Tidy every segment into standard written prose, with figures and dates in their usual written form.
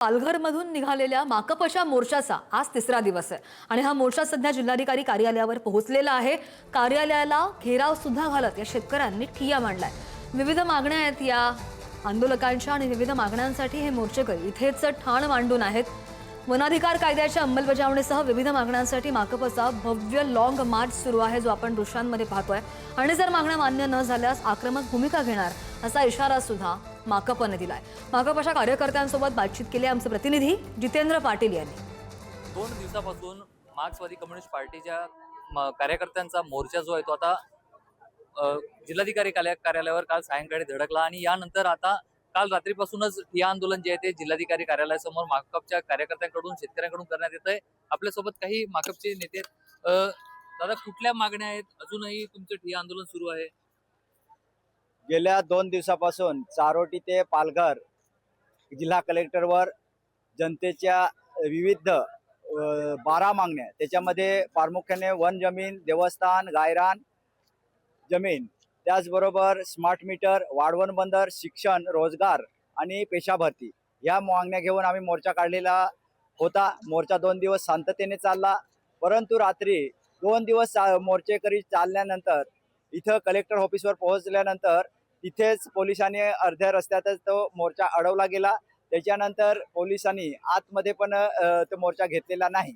पालघरमधून निघालेल्या माकपच्या मोर्चाचा आज तिसरा दिवस आहे आणि हा मोर्चा सध्या जिल्हाधिकारी कार्यालयावर पोहोचलेला आहे। कार्यालयाला घेराव सुद्धा घालत या शेतकऱ्यांनी ठिय्या मांडलाय। विविध मागण्या आहेत या आंदोलकांच्या आणि विविध मागण्यांसाठी हे मोर्चेकरी इथेच ठाण मांडून आहेत। वनाधिकार कायद्याच्या अंमलबजावणीसह विविध मागण्यांसाठी माकपचा भव्य लॉंग मार्च सुरू आहे, जो आपण दृश्यांमध्ये पाहतोय। आणि जर मागण्या मान्य न झाल्यास आक्रमक भूमिका घेणार असा इशारा सुद्धा माकपने दिलाय। माकपच्या कार्यकर्त्यांसोबत बातचीत केली आमचे प्रतिनिधी जितेंद्र पाटील यांनी। 2 दिवसापासून मार्क्सवादी कम्युनिस्ट पार्टीच्या कार्यकर्त्यांचा मोर्चा जो आहे तो आता जिल्हाधिकारी कार्यालयावर काल सायंकाळी धडकला आणि यानंतर आता काल रात्रीपासूनच हे आंदोलन जे आहे ते जिल्हाधिकारी कार्यालयासमोर माकपच्या कार्यकर्त्यांकडून शेतकऱ्यांकडून करण्यात येत आहे। आपल्यासोबत काही माकपचे नेते दादा, कुठल्या मागण्या आहेत? अजूनही तुमचं ठिय्या आंदोलन सुरू आहे? गेल्या 2 दिवसापासून चारोटी ते पालघर जिल्हा कलेक्टरवर जनतेच्या विविध 12 मागण्या, त्याच्यामध्ये प्रामुख्याने वन जमीन, देवस्थान, गायरान जमीन, त्याचबरोबर स्मार्ट मीटर, वाढवण बंदर, शिक्षण, रोजगार आणि पेशा भरती या मागण्या घेऊन आम्ही मोर्चा काढलेला होता। मोर्चा 2 दिवस शांततेने चालला, परंतु रात्री 2 दिवस मोर्चेकरी चालल्यानंतर इथं कलेक्टर ऑफिसवर पोहोचल्यानंतर तिथेच पोलिसांनी अर्ध्या रस्त्यातच तो मोर्चा अडवला गेला। त्याच्यानंतर पोलिसांनी आतमध्ये पण तो मोर्चा घेतलेला नाही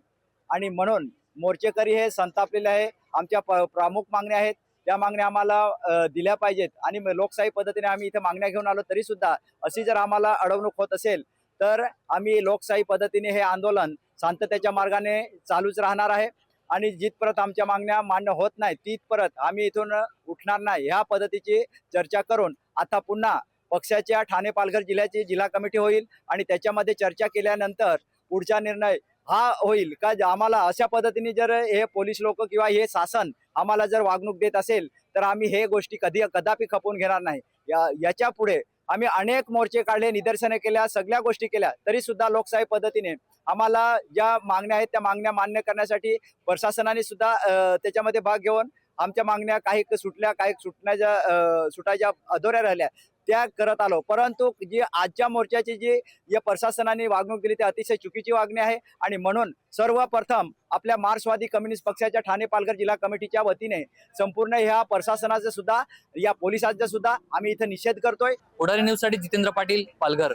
आणि म्हणून मोर्चेकरी हे संतापलेले आहे। आमच्या प्रमुख मागण्या आहेत, त्या मागण्या आम्हाला दिल्या पाहिजेत आणि लोकशाही पद्धतीने आम्ही इथे मागण्या घेऊन आलो, तरी सुद्धा अशी जर आम्हाला अडवणूक होत असेल तर आम्ही लोकशाही पद्धतीने हे आंदोलन शांततेच्या मार्गाने चालूच राहणार आहे आणि जिथपर्यंत आमच्या मागण्या मान्य होत नाही तिथपर्यंत आम्ही इथून उठणार नाही। ह्या पद्धतीची चर्चा करून आता पुन्हा पक्षाच्या ठाणे पालघर जिल्ह्याची जिल्हा कमिटी होईल आणि त्याच्यामध्ये चर्चा केल्यानंतर पुढचा निर्णय हा होईल का आम्हाला अशा पद्धतीने जर हे पोलीस लोक किंवा हे शासन आम्हाला जर वागणूक देत असेल तर आम्ही हे गोष्टी कदापि खपवून घेणार नाही। याच्या पुढे आम्ही अनेक मोर्चे काढले, निदर्शने केल्या, सगळ्या गोष्टी केल्या, तरी सुद्धा लोकशाही पद्धतीने आम्हाला ज्या मागण्या आहेत त्या मागण्या मान्य करण्यासाठी प्रशासनाने सुद्धा त्याच्यामध्ये भाग घेऊन आमच्या मागण्या काही सुटल्या, काही सुटायच्या अधोऱ्या राहिल्या, त्या करत आलो। परंतु जी आजच्या मोर्चाची जी या प्रशासनाने वागणूक दिली ती अतिशय चुकीची वागणी आहे आणि म्हणून सर्वप्रथम आपल्या मार्क्सवादी कम्युनिस्ट पक्षाच्या ठाणे पालघर जिल्हा कमिटीच्या वतीने संपूर्ण ह्या प्रशासनाचा सुद्धा या पोलिसांचा सुद्धा आम्ही इथे निषेध करतोय। पुढारी न्यूजसाठी जितेंद्र पाटील, पालघर।